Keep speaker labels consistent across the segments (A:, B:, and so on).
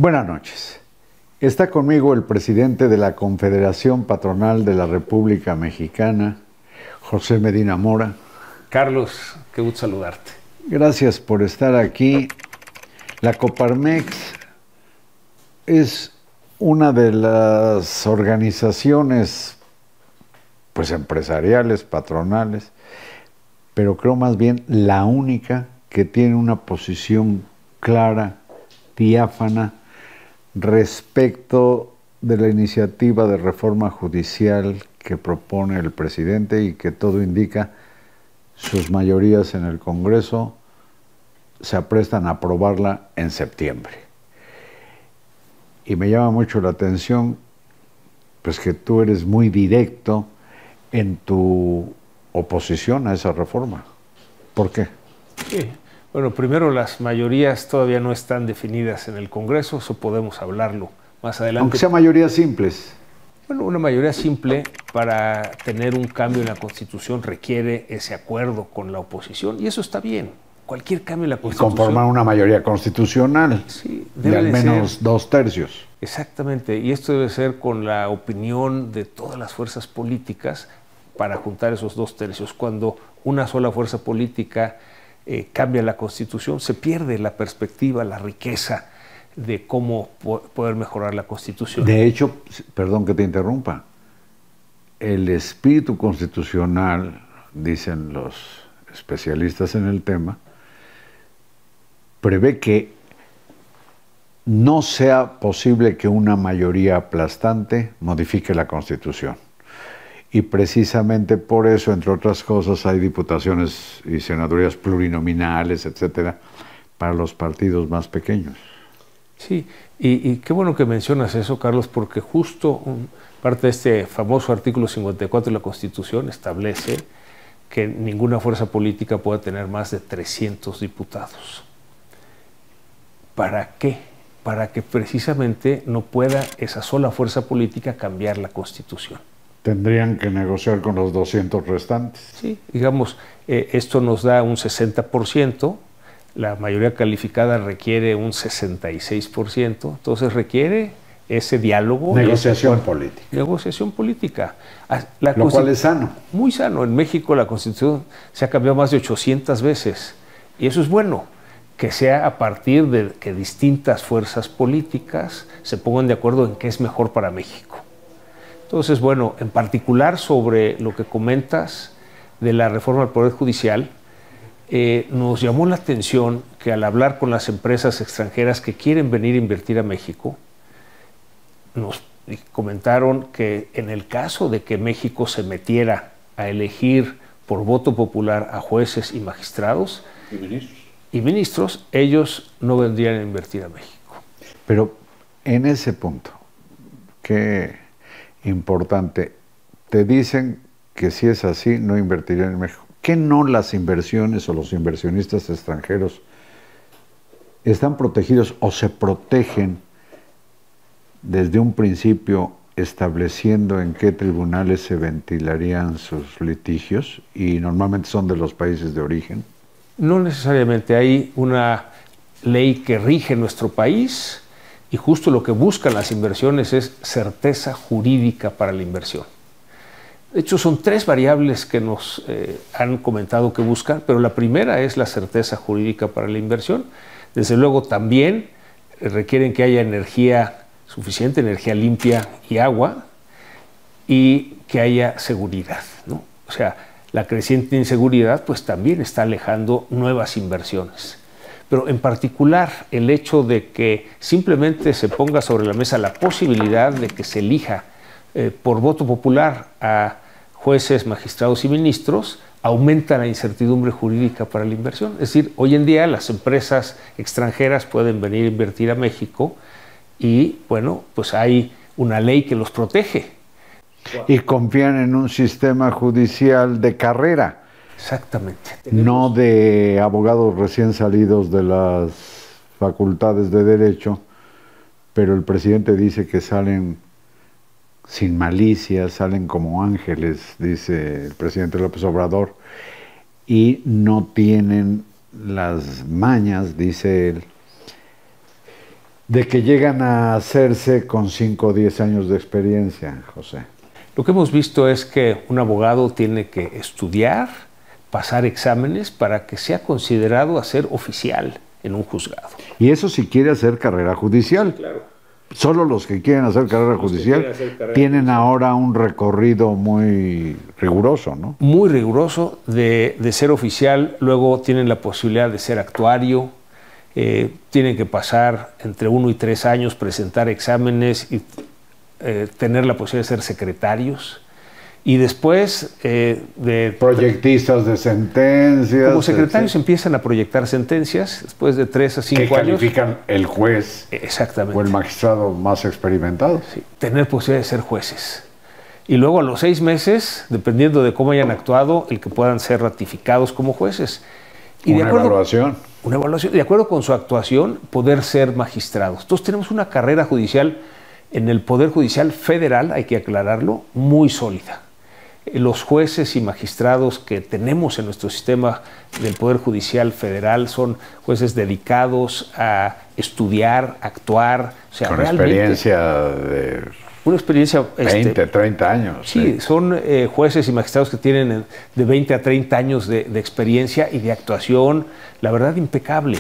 A: Buenas noches. Está conmigo el presidente de la Confederación Patronal de la República Mexicana, José Medina Mora.
B: Carlos, qué gusto saludarte.
A: Gracias por estar aquí. La Coparmex es una de las organizaciones empresariales, patronales, pero creo más bien la única que tiene una posición clara, diáfana, respecto de la iniciativa de reforma judicial que propone el presidente y que todo indica sus mayorías en el Congreso se aprestan a aprobarla en septiembre. Y me llama mucho la atención pues que tú eres muy directo en tu oposición a esa reforma. ¿Por qué?
B: Sí. Bueno, primero, las mayorías todavía no están definidas en el Congreso, eso podemos hablarlo más adelante.
A: Aunque sean mayorías simples.
B: Bueno, una mayoría simple para tener un cambio en la Constitución requiere ese acuerdo con la oposición y eso está bien. Cualquier cambio en la Constitución.
A: Y conformar una mayoría constitucional,
B: sí,
A: de al menos 2/3.
B: Exactamente, y esto debe ser con la opinión de todas las fuerzas políticas para juntar esos 2/3. Cuando una sola fuerza política cambia la Constitución, se pierde la perspectiva, la riqueza de cómo poder mejorar la Constitución.
A: De hecho, perdón que te interrumpa, el espíritu constitucional, dicen los especialistas en el tema, prevé que no sea posible que una mayoría aplastante modifique la Constitución. Y precisamente por eso, entre otras cosas, hay diputaciones y senadurías plurinominales, etcétera, para los partidos más pequeños.
B: Sí, y qué bueno que mencionas eso, Carlos, porque justo parte de este famoso artículo 54 de la Constitución establece que ninguna fuerza política pueda tener más de 300 diputados. ¿Para qué? Para que precisamente no pueda esa sola fuerza política cambiar la Constitución.
A: Tendrían que negociar con los 200 restantes.
B: Sí, digamos, esto nos da un 60%, la mayoría calificada requiere un 66%, entonces requiere ese diálogo.
A: Negociación política.
B: Negociación política.
A: Lo cual es sano.
B: Muy sano. En México la Constitución se ha cambiado más de 800 veces y eso es bueno, que sea a partir de que distintas fuerzas políticas se pongan de acuerdo en qué es mejor para México. Entonces, bueno, en particular sobre lo que comentas de la reforma del Poder Judicial, nos llamó la atención que al hablar con las empresas extranjeras que quieren venir a invertir a México, nos comentaron que en el caso de que México se metiera a elegir por voto popular a jueces y magistrados y ministros, ellos no vendrían a invertir a México.
A: Pero en ese punto, qué importante, te dicen que si es así, no invertirían en México. ¿Qué no las inversiones o los inversionistas extranjeros están protegidos o se protegen desde un principio estableciendo en qué tribunales se ventilarían sus litigios y normalmente son de los países de origen?
B: No necesariamente. Hay una ley que rige nuestro país y justo lo que buscan las inversiones es certeza jurídica para la inversión. De hecho, son 3 variables que nos han comentado que buscan, pero la primera es la certeza jurídica para la inversión. Desde luego también requieren que haya energía suficiente, energía limpia y agua, y que haya seguridad, ¿no? O sea, la creciente inseguridad pues también está alejando nuevas inversiones. Pero en particular el hecho de que simplemente se ponga sobre la mesa la posibilidad de que se elija por voto popular a jueces, magistrados y ministros, aumenta la incertidumbre jurídica para la inversión. Es decir, hoy en día las empresas extranjeras pueden venir a invertir a México y, bueno, pues hay una ley que los protege.
A: Y confían en un sistema judicial de carrera.
B: Exactamente.
A: No de abogados recién salidos de las facultades de Derecho, pero el presidente dice que salen sin malicia, salen como ángeles, dice el presidente López Obrador, y no tienen las mañas, dice él, de que llegan a hacerse con 5 o 10 años de experiencia, José?
B: Lo que hemos visto es que un abogado tiene que estudiar, pasar exámenes para que sea considerado a ser oficial en un juzgado.
A: Y eso si quiere hacer carrera judicial.
B: Sí, claro.
A: Solo los que quieren hacer carrera judicial tienen ahora un recorrido muy riguroso, ¿no?
B: Muy riguroso de ser oficial, luego tienen la posibilidad de ser actuario, tienen que pasar entre 1 y 3 años, presentar exámenes y tener la posibilidad de ser secretarios. Y después
A: proyectistas de sentencias.
B: Como secretarios empiezan a proyectar sentencias después de 3 a 5 años.
A: Que califican el juez.
B: Exactamente.
A: O el magistrado más experimentado.
B: Sí, tener posibilidad de ser jueces. Y luego a los 6 meses, dependiendo de cómo hayan actuado, el que puedan ser ratificados como jueces. Y
A: una evaluación.
B: Una evaluación. De acuerdo con su actuación, poder ser magistrados. Entonces tenemos una carrera judicial en el Poder Judicial Federal, hay que aclararlo, muy sólida. Los jueces y magistrados que tenemos en nuestro sistema del Poder Judicial Federal son jueces dedicados a estudiar, actuar. O sea,
A: con experiencia de
B: una experiencia
A: 20, 30 años.
B: Sí, son jueces y magistrados que tienen de 20 a 30 años de experiencia y de actuación, la verdad, impecable.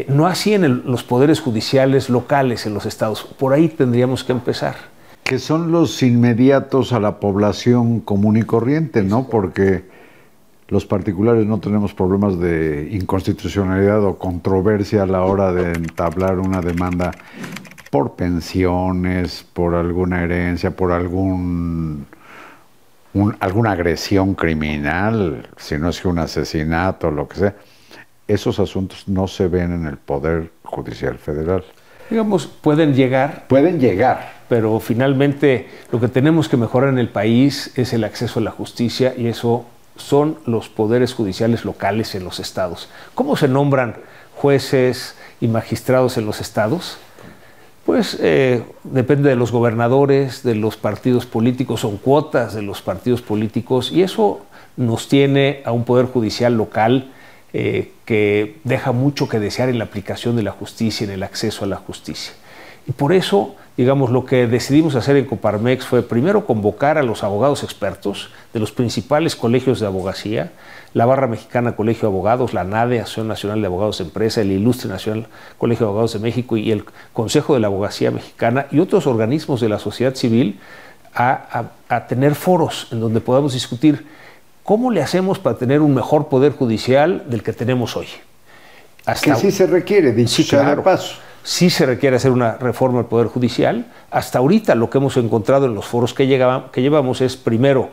B: No así en los poderes judiciales locales en los estados. Por ahí tendríamos que empezar.
A: Que son los inmediatos a la población común y corriente, ¿no? Porque los particulares no tenemos problemas de inconstitucionalidad o controversia a la hora de entablar una demanda por pensiones, por alguna herencia, por alguna agresión criminal, si no es que un asesinato o lo que sea. Esos asuntos no se ven en el Poder Judicial Federal.
B: Digamos, pueden llegar.
A: Pueden llegar.
B: Pero finalmente lo que tenemos que mejorar en el país es el acceso a la justicia y eso son los poderes judiciales locales en los estados. ¿Cómo se nombran jueces y magistrados en los estados? Pues depende de los gobernadores, de los partidos políticos, son cuotas de los partidos políticos y eso nos tiene a un poder judicial local que deja mucho que desear en la aplicación de la justicia, en el acceso a la justicia. Y por eso, digamos, lo que decidimos hacer en Coparmex fue primero convocar a los abogados expertos de los principales colegios de abogacía, la Barra Mexicana Colegio de Abogados, la NADE, Asociación Nacional de Abogados de Empresa, el Ilustre Nacional Colegio de Abogados de México y el Consejo de la Abogacía Mexicana y otros organismos de la sociedad civil a tener foros en donde podamos discutir cómo le hacemos para tener un mejor poder judicial del que tenemos hoy.
A: Que sí se requiere, dicho sea de paso.
B: Sí se requiere hacer una reforma del Poder Judicial. Hasta ahorita lo que hemos encontrado en los foros que llevamos es, primero,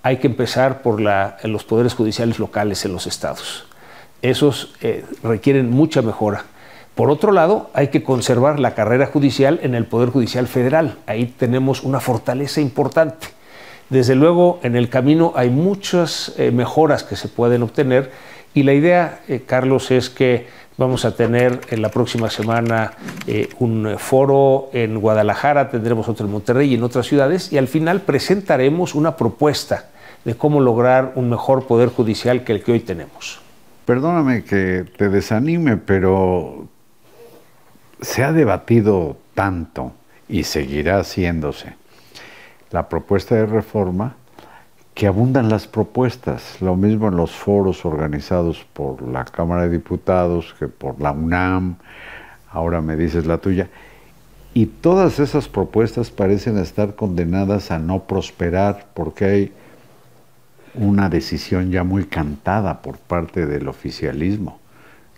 B: hay que empezar por en los poderes judiciales locales en los estados. Esos requieren mucha mejora. Por otro lado, hay que conservar la carrera judicial en el Poder Judicial Federal. Ahí tenemos una fortaleza importante. Desde luego, en el camino hay muchas mejoras que se pueden obtener y la idea, Carlos, es que vamos a tener en la próxima semana un foro en Guadalajara, tendremos otro en Monterrey y en otras ciudades y al final presentaremos una propuesta de cómo lograr un mejor poder judicial que el que hoy tenemos.
A: Perdóname que te desanime, pero se ha debatido tanto y seguirá haciéndose la propuesta de reforma que abundan las propuestas, lo mismo en los foros organizados por la Cámara de Diputados que por la UNAM, ahora me dices la tuya, y todas esas propuestas parecen estar condenadas a no prosperar porque hay una decisión ya muy cantada por parte del oficialismo,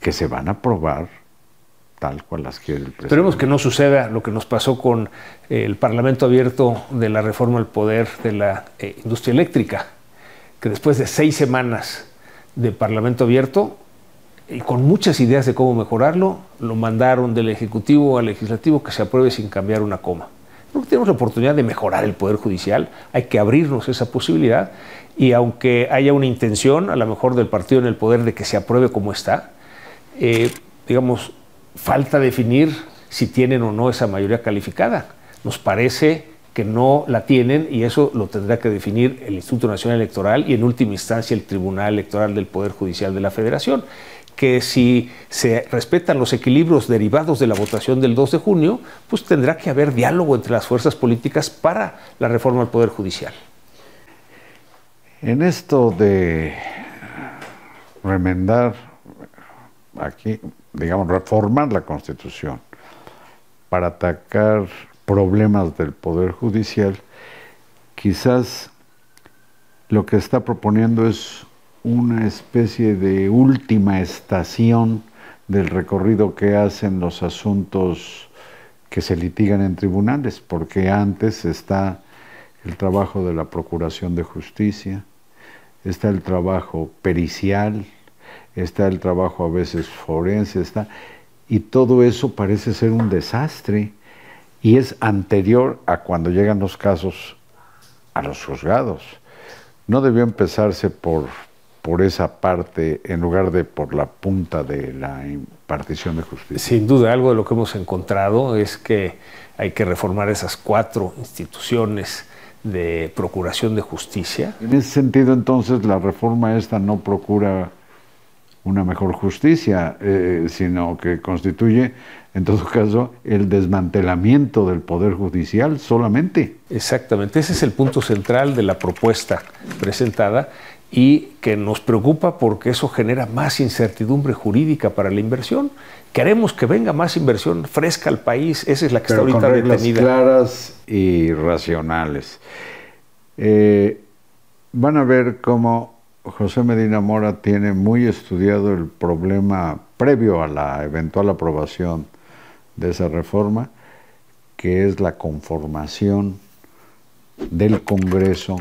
A: que se van a aprobar tal cual las quiere el presidente.
B: Esperemos que no suceda lo que nos pasó con el Parlamento abierto de la reforma al poder de la industria eléctrica, que después de 6 semanas de Parlamento abierto y con muchas ideas de cómo mejorarlo, lo mandaron del Ejecutivo al Legislativo que se apruebe sin cambiar una coma. Creo que tenemos la oportunidad de mejorar el Poder Judicial, hay que abrirnos esa posibilidad y aunque haya una intención, a lo mejor del partido en el poder, de que se apruebe como está, digamos, falta definir si tienen o no esa mayoría calificada. Nos parece que no la tienen y eso lo tendrá que definir el Instituto Nacional Electoral y en última instancia el Tribunal Electoral del Poder Judicial de la Federación. que si se respetan los equilibrios derivados de la votación del 2 de junio, pues tendrá que haber diálogo entre las fuerzas políticas para la reforma al Poder Judicial.
A: En esto de remendar aquí, digamos, reformar la Constitución para atacar problemas del Poder Judicial, quizás lo que está proponiendo es una especie de última estación del recorrido que hacen los asuntos que se litigan en tribunales, porque antes está el trabajo de la Procuración de Justicia, está el trabajo pericial, está el trabajo a veces forense, y todo eso parece ser un desastre y es anterior a cuando llegan los casos a los juzgados. No debió empezarse por esa parte en lugar de por la punta de la impartición de justicia.
B: Sin duda, algo de lo que hemos encontrado es que hay que reformar esas 4 instituciones de procuración de justicia.
A: En ese sentido, entonces, la reforma esta no procura una mejor justicia, sino que constituye, en todo caso, el desmantelamiento del Poder Judicial solamente.
B: Exactamente, ese es el punto central de la propuesta presentada y que nos preocupa porque eso genera más incertidumbre jurídica para la inversión. Queremos que venga más inversión fresca al país, esa es la que
A: pero
B: está ahorita
A: con reglas
B: detenida.
A: Claras y racionales. Van a ver cómo José Medina Mora tiene muy estudiado el problema previo a la eventual aprobación de esa reforma, que es la conformación del Congreso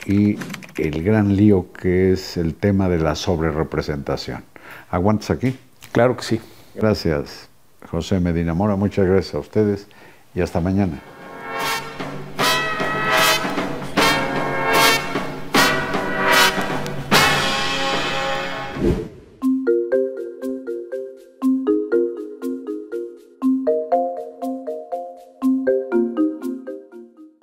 A: y el gran lío que es el tema de la sobrerepresentación. ¿Aguantas aquí?
B: Claro que sí.
A: Gracias, José Medina Mora. Muchas gracias a ustedes y hasta mañana.